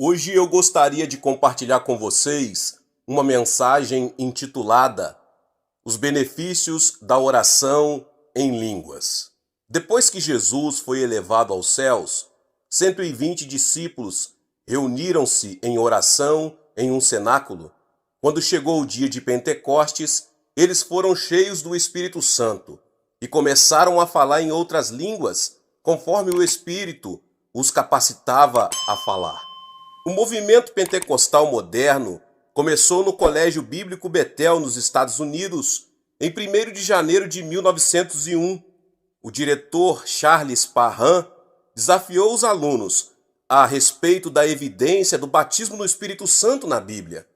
Hoje eu gostaria de compartilhar com vocês uma mensagem intitulada Os benefícios da oração em línguas. Depois que Jesus foi elevado aos céus, 120 discípulos reuniram-se em oração em um cenáculo. Quando chegou o dia de Pentecostes, eles foram cheios do Espírito Santo e começaram a falar em outras línguas, conforme o Espírito os capacitava a falar. O movimento pentecostal moderno começou no Colégio Bíblico Bethel, nos Estados Unidos, em 1º de janeiro de 1901. O diretor Charles Parham desafiou os alunos a respeito da evidência do batismo no Espírito Santo na Bíblia.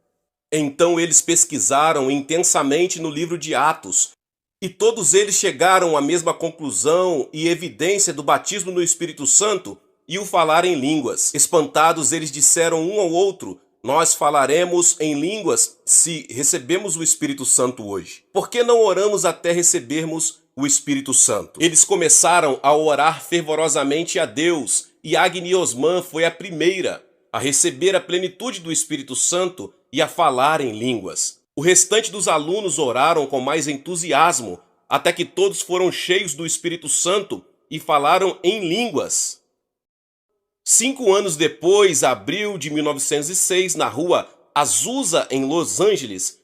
Então eles pesquisaram intensamente no livro de Atos, e todos eles chegaram à mesma conclusão e evidência do batismo no Espírito Santo e o falar em línguas. Espantados, eles disseram um ao outro: nós falaremos em línguas se recebemos o Espírito Santo hoje. Por que não oramos até recebermos o Espírito Santo? Eles começaram a orar fervorosamente a Deus, e Agni Osman foi a primeira a receber a plenitude do Espírito Santo e a falar em línguas. O restante dos alunos oraram com mais entusiasmo, até que todos foram cheios do Espírito Santo e falaram em línguas. 5 anos depois, abril de 1906, na rua Azusa, em Los Angeles,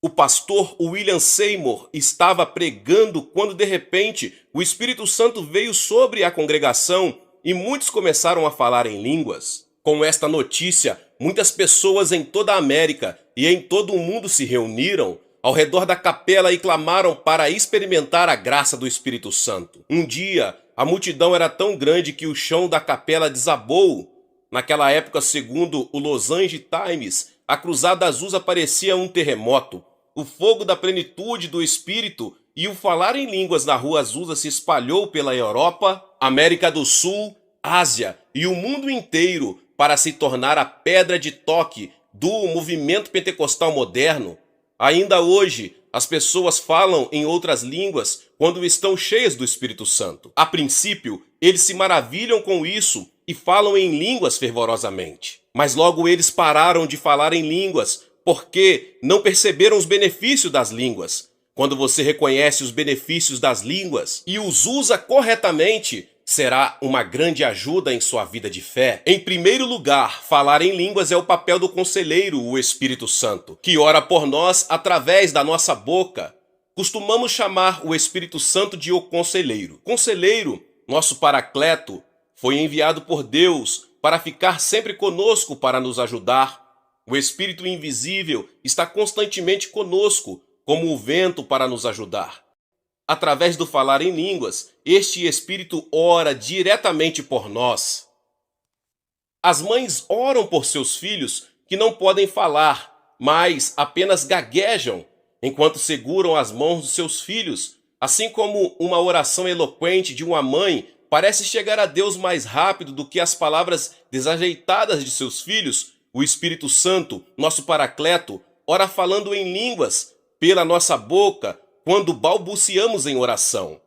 o pastor William Seymour estava pregando quando, de repente, o Espírito Santo veio sobre a congregação e muitos começaram a falar em línguas. Com esta notícia, muitas pessoas em toda a América e em todo o mundo se reuniram ao redor da capela e clamaram para experimentar a graça do Espírito Santo. Um dia, a multidão era tão grande que o chão da capela desabou. Naquela época, segundo o Los Angeles Times, a Cruzada Azusa parecia um terremoto. O fogo da plenitude do Espírito e o falar em línguas na rua Azusa se espalhou pela Europa, América do Sul, Ásia e o mundo inteiro para se tornar a pedra de toque do movimento pentecostal moderno. Ainda hoje, as pessoas falam em outras línguas quando estão cheias do Espírito Santo. A princípio, eles se maravilham com isso e falam em línguas fervorosamente. Mas logo eles pararam de falar em línguas porque não perceberam os benefícios das línguas. Quando você reconhece os benefícios das línguas e os usa corretamente, será uma grande ajuda em sua vida de fé. Em primeiro lugar, falar em línguas é o papel do conselheiro, o Espírito Santo, que ora por nós através da nossa boca. Costumamos chamar o Espírito Santo de o conselheiro. Conselheiro, nosso paracleto, foi enviado por Deus para ficar sempre conosco para nos ajudar. O Espírito invisível está constantemente conosco, como o vento para nos ajudar. Através do falar em línguas, este Espírito ora diretamente por nós. As mães oram por seus filhos que não podem falar, mas apenas gaguejam, enquanto seguram as mãos dos seus filhos, assim como uma oração eloquente de uma mãe parece chegar a Deus mais rápido do que as palavras desajeitadas de seus filhos. O Espírito Santo, nosso paracleto, ora falando em línguas pela nossa boca, quando balbuciamos em oração.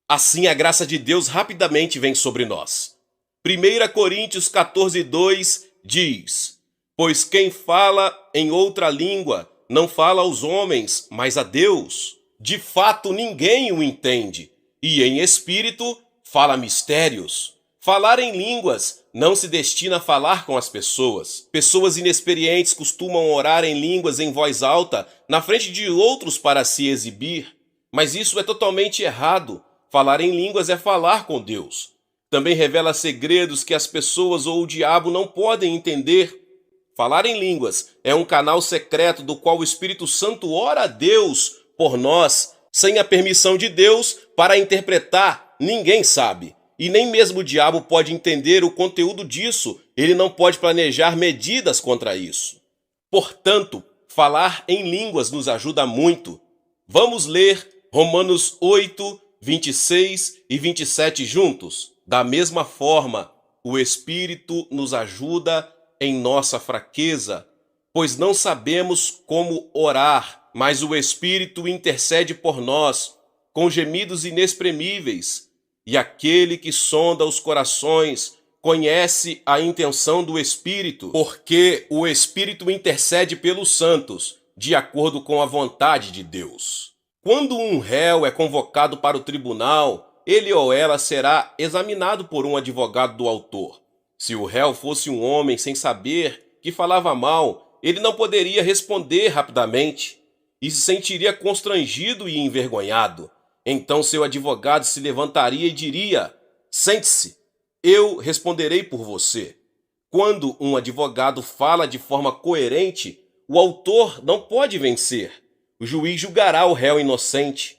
Assim a graça de Deus rapidamente vem sobre nós. 1 Coríntios 14:2 diz: pois quem fala em outra língua não fala aos homens, mas a Deus. De fato ninguém o entende, e em espírito fala mistérios. Falar em línguas não se destina a falar com as pessoas. Pessoas inexperientes costumam orar em línguas em voz alta na frente de outros para se exibir. Mas isso é totalmente errado. Falar em línguas é falar com Deus. Também revela segredos que as pessoas ou o diabo não podem entender. Falar em línguas é um canal secreto do qual o Espírito Santo ora a Deus por nós. Sem a permissão de Deus para interpretar, ninguém sabe. E nem mesmo o diabo pode entender o conteúdo disso. Ele não pode planejar medidas contra isso. Portanto, falar em línguas nos ajuda muito. Vamos ler Romanos 8, 26 e 27 juntos. Da mesma forma, o Espírito nos ajuda em nossa fraqueza, pois não sabemos como orar, mas o Espírito intercede por nós com gemidos inexprimíveis. E aquele que sonda os corações conhece a intenção do Espírito, porque o Espírito intercede pelos santos, de acordo com a vontade de Deus. Quando um réu é convocado para o tribunal, ele ou ela será examinado por um advogado do autor. Se o réu fosse um homem sem saber, que falava mal, ele não poderia responder rapidamente e se sentiria constrangido e envergonhado. Então seu advogado se levantaria e diria: sente-se, eu responderei por você. Quando um advogado fala de forma coerente, o autor não pode vencer. O juiz julgará o réu inocente.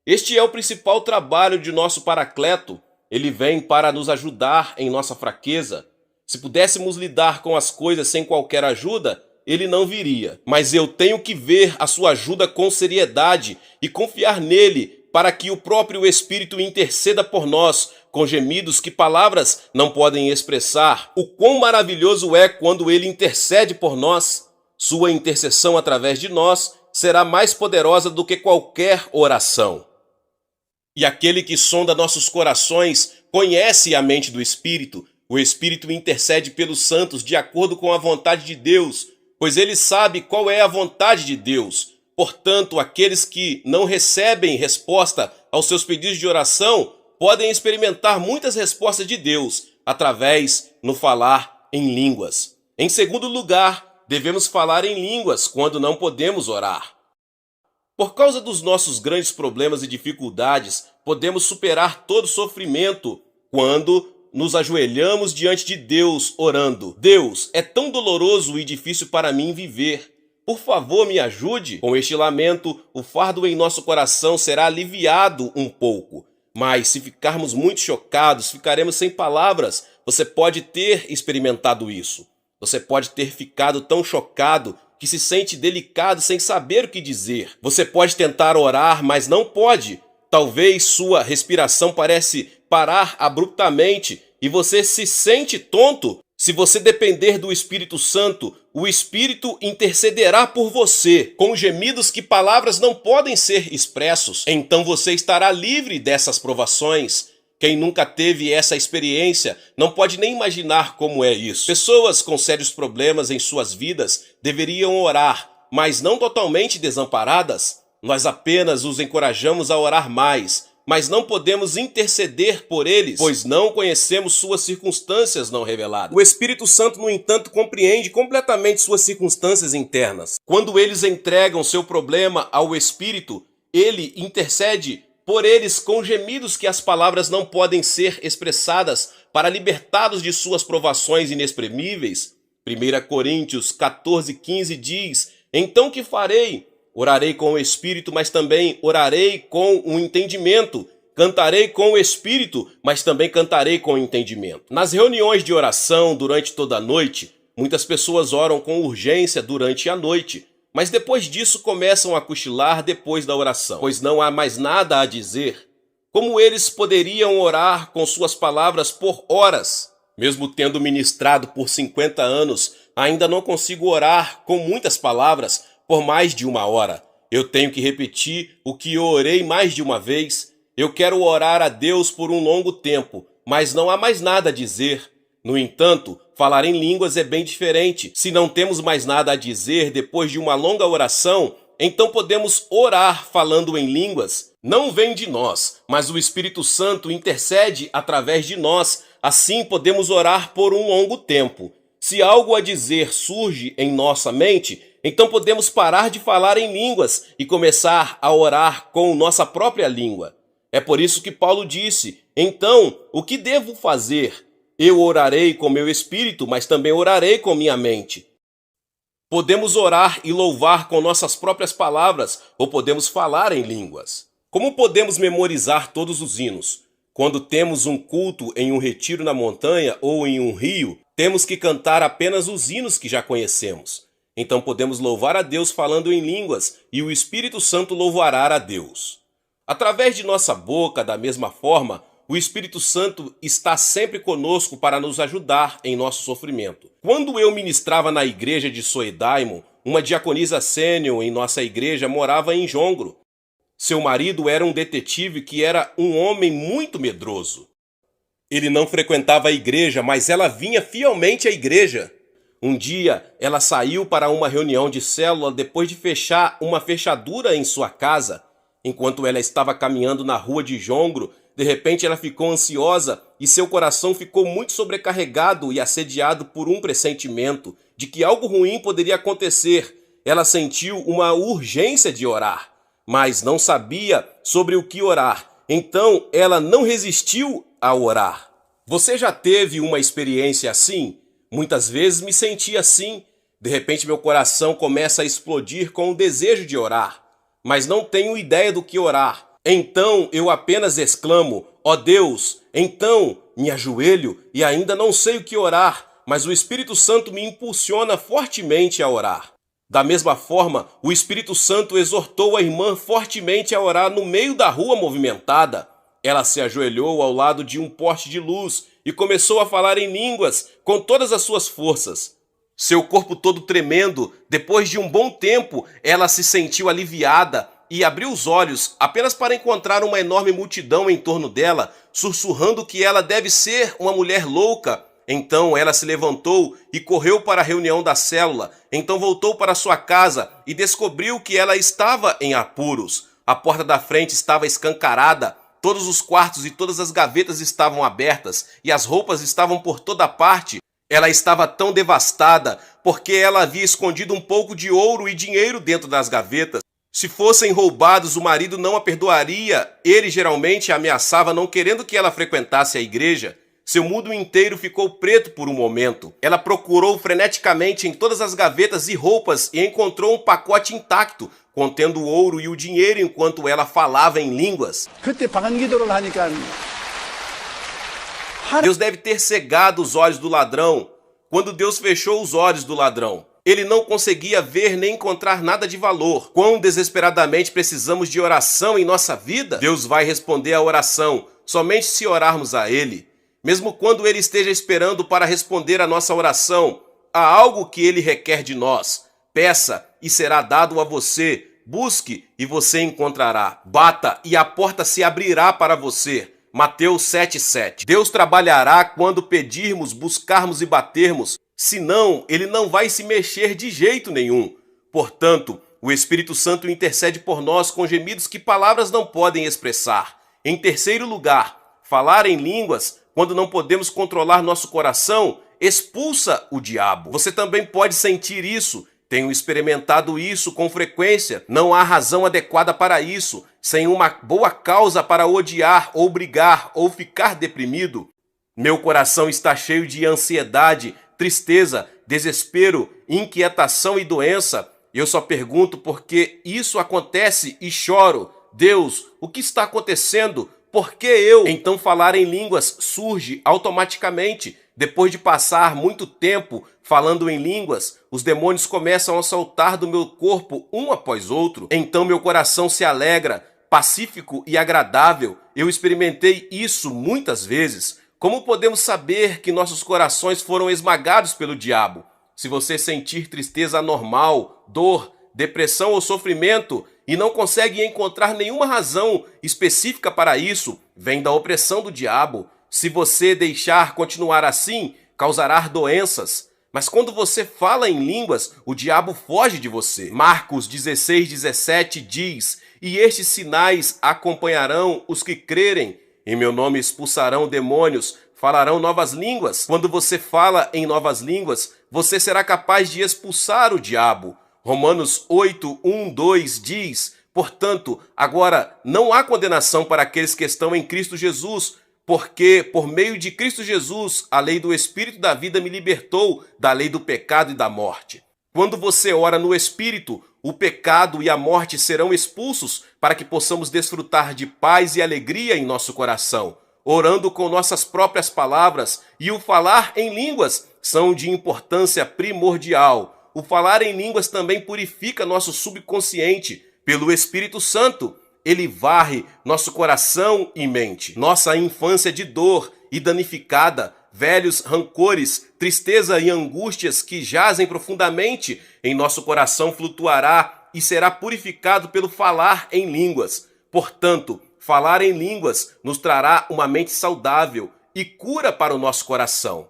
Este é o principal trabalho de nosso Paracleto. Ele vem para nos ajudar em nossa fraqueza. Se pudéssemos lidar com as coisas sem qualquer ajuda, ele não viria. Mas eu tenho que ver a sua ajuda com seriedade e confiar nele para que o próprio Espírito interceda por nós com gemidos que palavras não podem expressar. O quão maravilhoso é quando ele intercede por nós. Sua intercessão através de nós será mais poderosa do que qualquer oração. E aquele que sonda nossos corações conhece a mente do Espírito. O Espírito intercede pelos santos de acordo com a vontade de Deus, pois ele sabe qual é a vontade de Deus. Portanto, aqueles que não recebem resposta aos seus pedidos de oração podem experimentar muitas respostas de Deus através no falar em línguas. Em segundo lugar, devemos falar em línguas quando não podemos orar. Por causa dos nossos grandes problemas e dificuldades, podemos superar todo sofrimento quando nos ajoelhamos diante de Deus orando. Deus, é tão doloroso e difícil para mim viver. Por favor, me ajude. Com este lamento, o fardo em nosso coração será aliviado um pouco. Mas se ficarmos muito chocados, ficaremos sem palavras. Você pode ter experimentado isso. Você pode ter ficado tão chocado que se sente delicado sem saber o que dizer. Você pode tentar orar, mas não pode. Talvez sua respiração parece parar abruptamente e você se sente tonto. Se você depender do Espírito Santo, o Espírito intercederá por você, com gemidos que palavras não podem ser expressos. Então você estará livre dessas provações. Quem nunca teve essa experiência não pode nem imaginar como é isso. Pessoas com sérios problemas em suas vidas deveriam orar, mas não totalmente desamparadas. Nós apenas os encorajamos a orar mais, mas não podemos interceder por eles, pois não conhecemos suas circunstâncias não reveladas. O Espírito Santo, no entanto, compreende completamente suas circunstâncias internas. Quando eles entregam seu problema ao Espírito, ele intercede por eles com gemidos que as palavras não podem ser expressadas para libertá-los de suas provações inexprimíveis. 1 Coríntios 14:15 diz: então que farei? Orarei com o Espírito, mas também orarei com o entendimento. Cantarei com o Espírito, mas também cantarei com o entendimento. Nas reuniões de oração durante toda a noite, muitas pessoas oram com urgência durante a noite, mas depois disso começam a cochilar depois da oração, pois não há mais nada a dizer. Como eles poderiam orar com suas palavras por horas? Mesmo tendo ministrado por 50 anos, ainda não consigo orar com muitas palavras por mais de uma hora. Eu tenho que repetir o que eu orei mais de uma vez. Eu quero orar a Deus por um longo tempo, mas não há mais nada a dizer. No entanto, falar em línguas é bem diferente. Se não temos mais nada a dizer depois de uma longa oração, então podemos orar falando em línguas. Não vem de nós, mas o Espírito Santo intercede através de nós. Assim podemos orar por um longo tempo. Se algo a dizer surge em nossa mente, então podemos parar de falar em línguas e começar a orar com nossa própria língua. É por isso que Paulo disse: então, o que devo fazer? Eu orarei com meu espírito, mas também orarei com minha mente. Podemos orar e louvar com nossas próprias palavras, ou podemos falar em línguas. Como podemos memorizar todos os hinos? Quando temos um culto em um retiro na montanha ou em um rio, temos que cantar apenas os hinos que já conhecemos. Então podemos louvar a Deus falando em línguas e o Espírito Santo louvará a Deus. Através de nossa boca, da mesma forma, o Espírito Santo está sempre conosco para nos ajudar em nosso sofrimento. Quando eu ministrava na igreja de Soedaimon, uma diaconisa sênior em nossa igreja morava em Jongro. Seu marido era um detetive que era um homem muito medroso. Ele não frequentava a igreja, mas ela vinha fielmente à igreja. Um dia, ela saiu para uma reunião de célula depois de fechar uma fechadura em sua casa. Enquanto ela estava caminhando na rua de Jongro, de repente ela ficou ansiosa e seu coração ficou muito sobrecarregado e assediado por um pressentimento de que algo ruim poderia acontecer. Ela sentiu uma urgência de orar, mas não sabia sobre o que orar. Então ela não resistiu a orar. Você já teve uma experiência assim? Muitas vezes me senti assim. De repente meu coração começa a explodir com o desejo de orar, mas não tenho ideia do que orar. Então eu apenas exclamo: ó Deus, então me ajoelho e ainda não sei o que orar, mas o Espírito Santo me impulsiona fortemente a orar. Da mesma forma, o Espírito Santo exortou a irmã fortemente a orar no meio da rua movimentada. Ela se ajoelhou ao lado de um poste de luz e começou a falar em línguas com todas as suas forças. Seu corpo todo tremendo, depois de um bom tempo, ela se sentiu aliviada e abriu os olhos apenas para encontrar uma enorme multidão em torno dela, sussurrando que ela deve ser uma mulher louca. Então ela se levantou e correu para a reunião da célula. Então voltou para sua casa e descobriu que ela estava em apuros. A porta da frente estava escancarada, todos os quartos e todas as gavetas estavam abertas e as roupas estavam por toda parte. Ela estava tão devastada porque ela havia escondido um pouco de ouro e dinheiro dentro das gavetas. Se fossem roubados, o marido não a perdoaria. Ele geralmente a ameaçava, não querendo que ela frequentasse a igreja. Seu mundo inteiro ficou preto por um momento. Ela procurou freneticamente em todas as gavetas e roupas e encontrou um pacote intacto, contendo o ouro e o dinheiro enquanto ela falava em línguas. Deus deve ter cegado os olhos do ladrão. Quando Deus fechou os olhos do ladrão, ele não conseguia ver nem encontrar nada de valor. Quão desesperadamente precisamos de oração em nossa vida? Deus vai responder à oração somente se orarmos a Ele. Mesmo quando Ele esteja esperando para responder a nossa oração, há algo que Ele requer de nós. Peça e será dado a você. Busque e você encontrará. Bata e a porta se abrirá para você. Mateus 7,7. Deus trabalhará quando pedirmos, buscarmos e batermos. Senão, Ele não vai se mexer de jeito nenhum. Portanto, o Espírito Santo intercede por nós com gemidos que palavras não podem expressar. Em terceiro lugar, falar em línguas, quando não podemos controlar nosso coração, expulsa o diabo. Você também pode sentir isso. Tenho experimentado isso com frequência. Não há razão adequada para isso, sem uma boa causa para odiar ou brigar ou ficar deprimido. Meu coração está cheio de ansiedade, tristeza, desespero, inquietação e doença. Eu só pergunto por que isso acontece e choro. Deus, o que está acontecendo? Por que eu? Então falar em línguas surge automaticamente. Depois de passar muito tempo falando em línguas, os demônios começam a saltar do meu corpo um após outro. Então meu coração se alegra, pacífico e agradável. Eu experimentei isso muitas vezes. Como podemos saber que nossos corações foram esmagados pelo diabo? Se você sentir tristeza anormal, dor, depressão ou sofrimento e não consegue encontrar nenhuma razão específica para isso, vem da opressão do diabo. Se você deixar continuar assim, causará doenças. Mas quando você fala em línguas, o diabo foge de você. Marcos 16:17 diz: e estes sinais acompanharão os que crerem. Em meu nome expulsarão demônios, falarão novas línguas. Quando você fala em novas línguas, você será capaz de expulsar o diabo. Romanos 8:1-2 diz: portanto, agora não há condenação para aqueles que estão em Cristo Jesus, porque por meio de Cristo Jesus, a lei do Espírito da vida me libertou da lei do pecado e da morte. Quando você ora no Espírito, o pecado e a morte serão expulsos para que possamos desfrutar de paz e alegria em nosso coração. Orando com nossas próprias palavras e o falar em línguas são de importância primordial. O falar em línguas também purifica nosso subconsciente. Pelo Espírito Santo, ele varre nosso coração e mente. Nossa infância de dor e danificada, velhos rancores, tristeza e angústias que jazem profundamente em nosso coração flutuará e será purificado pelo falar em línguas. Portanto, falar em línguas nos trará uma mente saudável, e cura para o nosso coração.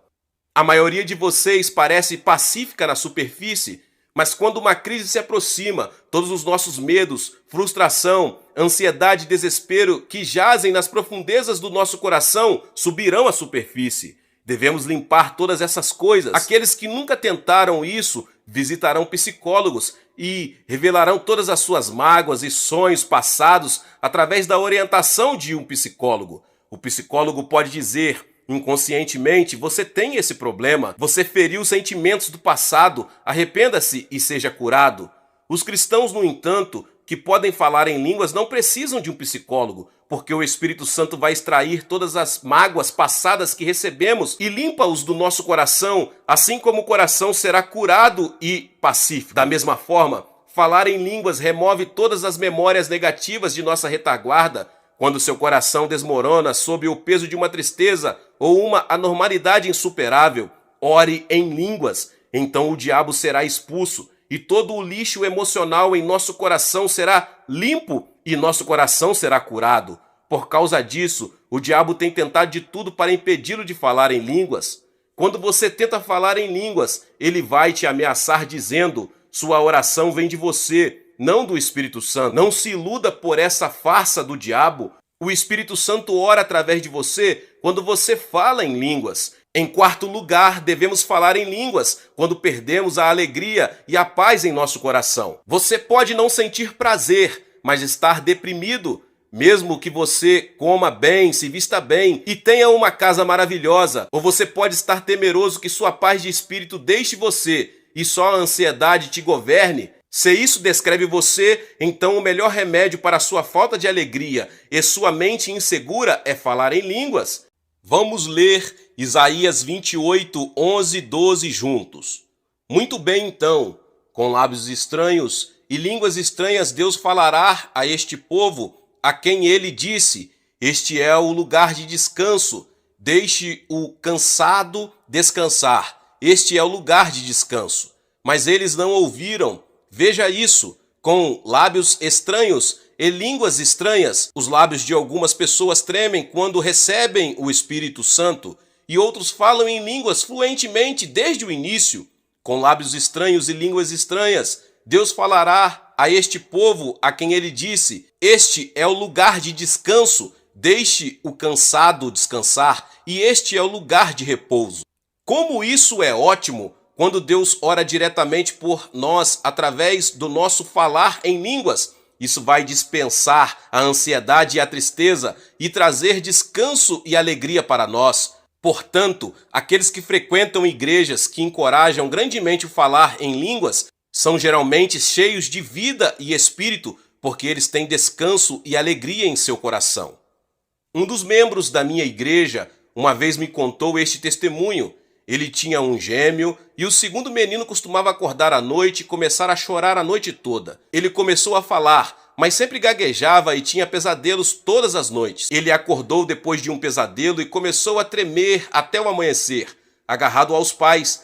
A maioria de vocês parece pacífica na superfície, mas quando uma crise se aproxima, todos os nossos medos, frustração, ansiedade e desespero que jazem nas profundezas do nosso coração subirão à superfície. Devemos limpar todas essas coisas. Aqueles que nunca tentaram isso visitarão psicólogos e revelarão todas as suas mágoas e sonhos passados através da orientação de um psicólogo. O psicólogo pode dizer: inconscientemente, você tem esse problema, você feriu sentimentos do passado, arrependa-se e seja curado. Os cristãos, no entanto, que podem falar em línguas não precisam de um psicólogo, porque o Espírito Santo vai extrair todas as mágoas passadas que recebemos e limpa-os do nosso coração, assim como o coração será curado e pacífico. Da mesma forma, falar em línguas remove todas as memórias negativas de nossa retaguarda. Quando seu coração desmorona sob o peso de uma tristeza ou uma anormalidade insuperável, ore em línguas. Então o diabo será expulso e todo o lixo emocional em nosso coração será limpo e nosso coração será curado. Por causa disso, o diabo tem tentado de tudo para impedi-lo de falar em línguas. Quando você tenta falar em línguas, ele vai te ameaçar dizendo: sua oração vem de você, não do Espírito Santo. Não se iluda por essa farsa do diabo. O Espírito Santo ora através de você quando você fala em línguas. Em quarto lugar, devemos falar em línguas quando perdemos a alegria e a paz em nosso coração. Você pode não sentir prazer, mas estar deprimido. Mesmo que você coma bem, se vista bem e tenha uma casa maravilhosa, ou você pode estar temeroso que sua paz de espírito deixe você e só a ansiedade te governe. Se isso descreve você, então o melhor remédio para a sua falta de alegria e sua mente insegura é falar em línguas. Vamos ler Isaías 28, 11 e 12 juntos. Muito bem então, com lábios estranhos e línguas estranhas Deus falará a este povo, a quem ele disse: este é o lugar de descanso, deixe o cansado descansar, este é o lugar de descanso. Mas eles não ouviram. Veja isso, com lábios estranhos e línguas estranhas. Os lábios de algumas pessoas tremem quando recebem o Espírito Santo e outros falam em línguas fluentemente desde o início. Com lábios estranhos e línguas estranhas, Deus falará a este povo a quem ele disse: este é o lugar de descanso, deixe o cansado descansar, e este é o lugar de repouso. Como isso é ótimo! Quando Deus ora diretamente por nós através do nosso falar em línguas, isso vai dispensar a ansiedade e a tristeza e trazer descanso e alegria para nós. Portanto, aqueles que frequentam igrejas que encorajam grandemente o falar em línguas são geralmente cheios de vida e espírito, porque eles têm descanso e alegria em seu coração. Um dos membros da minha igreja uma vez me contou este testemunho. Ele tinha um gêmeo e o segundo menino costumava acordar à noite e começar a chorar a noite toda. Ele começou a falar, mas sempre gaguejava e tinha pesadelos todas as noites. Ele acordou depois de um pesadelo e começou a tremer até o amanhecer, agarrado aos pais.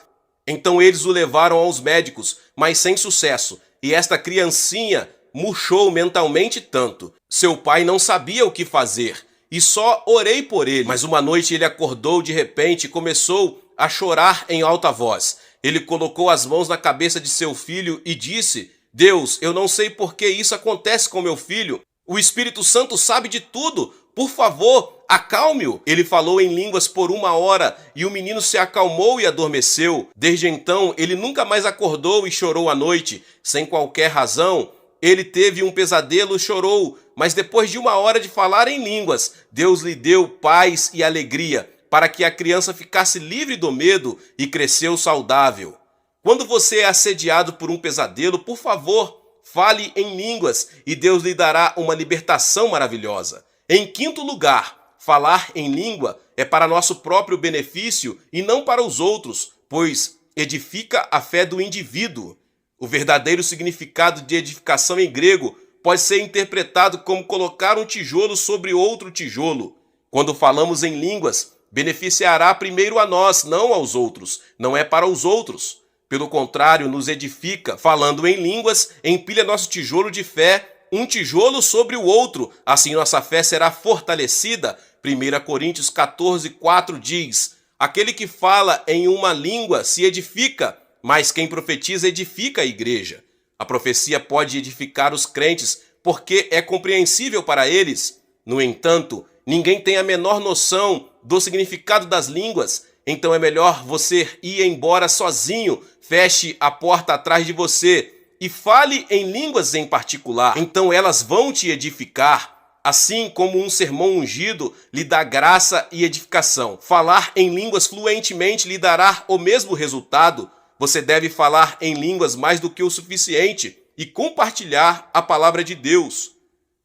Então eles o levaram aos médicos, mas sem sucesso, e esta criancinha murchou mentalmente tanto. Seu pai não sabia o que fazer e só orei por ele. Mas uma noite ele acordou de repente e começou a chorar em alta voz. Ele colocou as mãos na cabeça de seu filho e disse: Deus, eu não sei por que isso acontece com meu filho. O Espírito Santo sabe de tudo. Por favor, acalme-o. Ele falou em línguas por 1 hora e o menino se acalmou e adormeceu. Desde então, ele nunca mais acordou e chorou à noite. Sem qualquer razão, ele teve um pesadelo e chorou. Mas depois de 1 hora de falar em línguas, Deus lhe deu paz e alegria, para que a criança ficasse livre do medo e cresceu saudável. Quando você é assediado por um pesadelo, por favor, fale em línguas e Deus lhe dará uma libertação maravilhosa. Em quinto lugar, falar em língua é para nosso próprio benefício e não para os outros, pois edifica a fé do indivíduo. O verdadeiro significado de edificação em grego pode ser interpretado como colocar um tijolo sobre outro tijolo. Quando falamos em línguas, beneficiará primeiro a nós, não aos outros. Não é para os outros. Pelo contrário, nos edifica. Falando em línguas, empilha nosso tijolo de fé, um tijolo sobre o outro. Assim nossa fé será fortalecida, 1 Coríntios 14:4 diz: aquele que fala em uma língua se edifica, mas quem profetiza edifica a igreja. A profecia pode edificar os crentes porque é compreensível para eles. No entanto, ninguém tem a menor noção do significado das línguas, então é melhor você ir embora sozinho, feche a porta atrás de você e fale em línguas em particular. Então elas vão te edificar, assim como um sermão ungido lhe dá graça e edificação. Falar em línguas fluentemente lhe dará o mesmo resultado. Você deve falar em línguas mais do que o suficiente e compartilhar a palavra de Deus.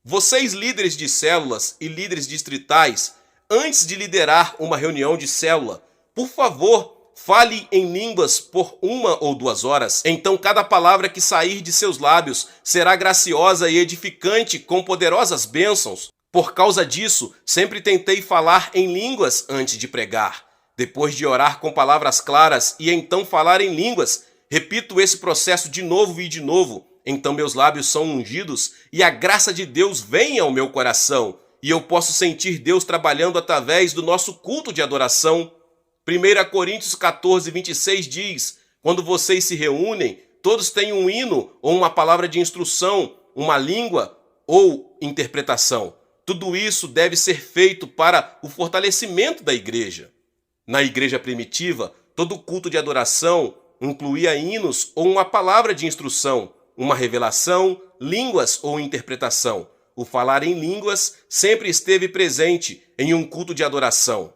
Vocês, líderes de células e líderes distritais, antes de liderar uma reunião de célula, por favor, fale em línguas por 1 ou 2 horas. Então cada palavra que sair de seus lábios será graciosa e edificante com poderosas bênçãos. Por causa disso, sempre tentei falar em línguas antes de pregar. Depois de orar com palavras claras e então falar em línguas, repito esse processo de novo e de novo. Então meus lábios são ungidos e a graça de Deus vem ao meu coração. E eu posso sentir Deus trabalhando através do nosso culto de adoração. 1 Coríntios 14:26 diz: quando vocês se reúnem, todos têm um hino ou uma palavra de instrução, uma língua ou interpretação. Tudo isso deve ser feito para o fortalecimento da igreja. Na igreja primitiva, todo culto de adoração incluía hinos ou uma palavra de instrução, uma revelação, línguas ou interpretação. O falar em línguas sempre esteve presente em um culto de adoração.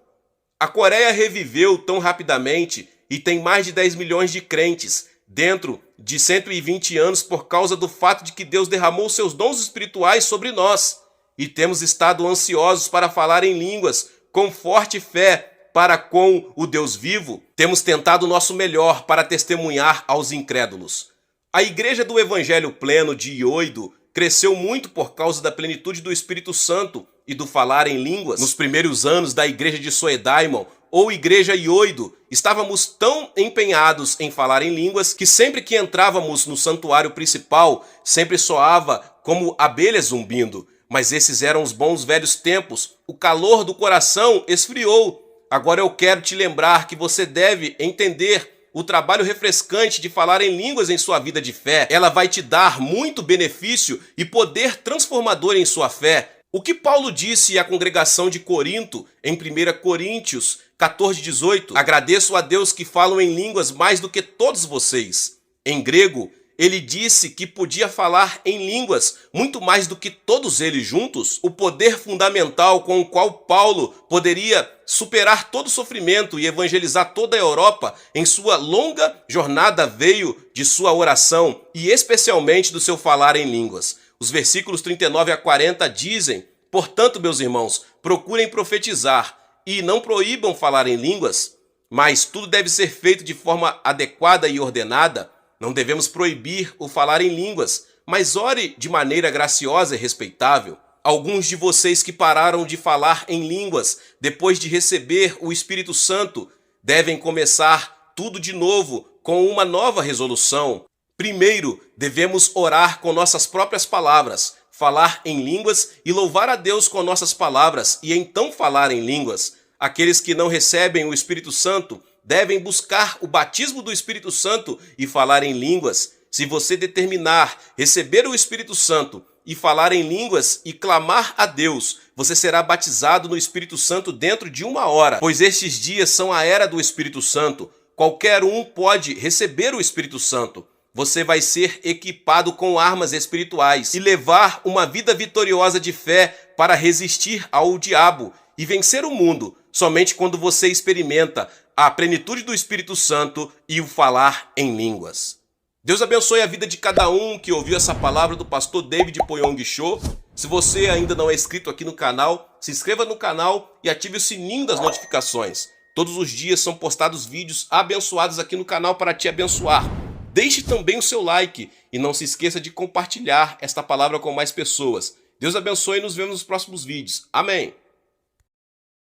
A Coreia reviveu tão rapidamente e tem mais de 10 milhões de crentes dentro de 120 anos por causa do fato de que Deus derramou seus dons espirituais sobre nós. E temos estado ansiosos para falar em línguas com forte fé para com o Deus vivo. Temos tentado o nosso melhor para testemunhar aos incrédulos. A igreja do Evangelho Pleno de Ioido cresceu muito por causa da plenitude do Espírito Santo e do falar em línguas. Nos primeiros anos da igreja de Soedaimon, ou igreja Ioido, estávamos tão empenhados em falar em línguas que sempre que entrávamos no santuário principal, sempre soava como abelhas zumbindo. Mas esses eram os bons velhos tempos. O calor do coração esfriou. Agora eu quero te lembrar que você deve entender o trabalho refrescante de falar em línguas em sua vida de fé. Ela vai te dar muito benefício e poder transformador em sua fé. O que Paulo disse à congregação de Corinto em 1 Coríntios 14:18? Agradeço a Deus que falam em línguas mais do que todos vocês. Em grego, ele disse que podia falar em línguas muito mais do que todos eles juntos. O poder fundamental com o qual Paulo poderia superar todo o sofrimento e evangelizar toda a Europa em sua longa jornada veio de sua oração e especialmente do seu falar em línguas. Os versículos 39 a 40 dizem: portanto, meus irmãos, procurem profetizar e não proíbam falar em línguas, mas tudo deve ser feito de forma adequada e ordenada. Não devemos proibir o falar em línguas, mas ore de maneira graciosa e respeitável. Alguns de vocês que pararam de falar em línguas depois de receber o Espírito Santo devem começar tudo de novo com uma nova resolução. Primeiro, devemos orar com nossas próprias palavras, falar em línguas e louvar a Deus com nossas palavras e então falar em línguas. Aqueles que não recebem o Espírito Santo devem buscar o batismo do Espírito Santo e falar em línguas. Se você determinar receber o Espírito Santo e falar em línguas e clamar a Deus, você será batizado no Espírito Santo dentro de 1 hora, pois estes dias são a era do Espírito Santo. Qualquer um pode receber o Espírito Santo. Você vai ser equipado com armas espirituais e levar uma vida vitoriosa de fé para resistir ao diabo e vencer o mundo, somente quando você experimenta a plenitude do Espírito Santo e o falar em línguas. Deus abençoe a vida de cada um que ouviu essa palavra do pastor David Poyong Cho. Se você ainda não é inscrito aqui no canal, se inscreva no canal e ative o sininho das notificações. Todos os dias são postados vídeos abençoados aqui no canal para te abençoar. Deixe também o seu like e não se esqueça de compartilhar esta palavra com mais pessoas. Deus abençoe e nos vemos nos próximos vídeos. Amém.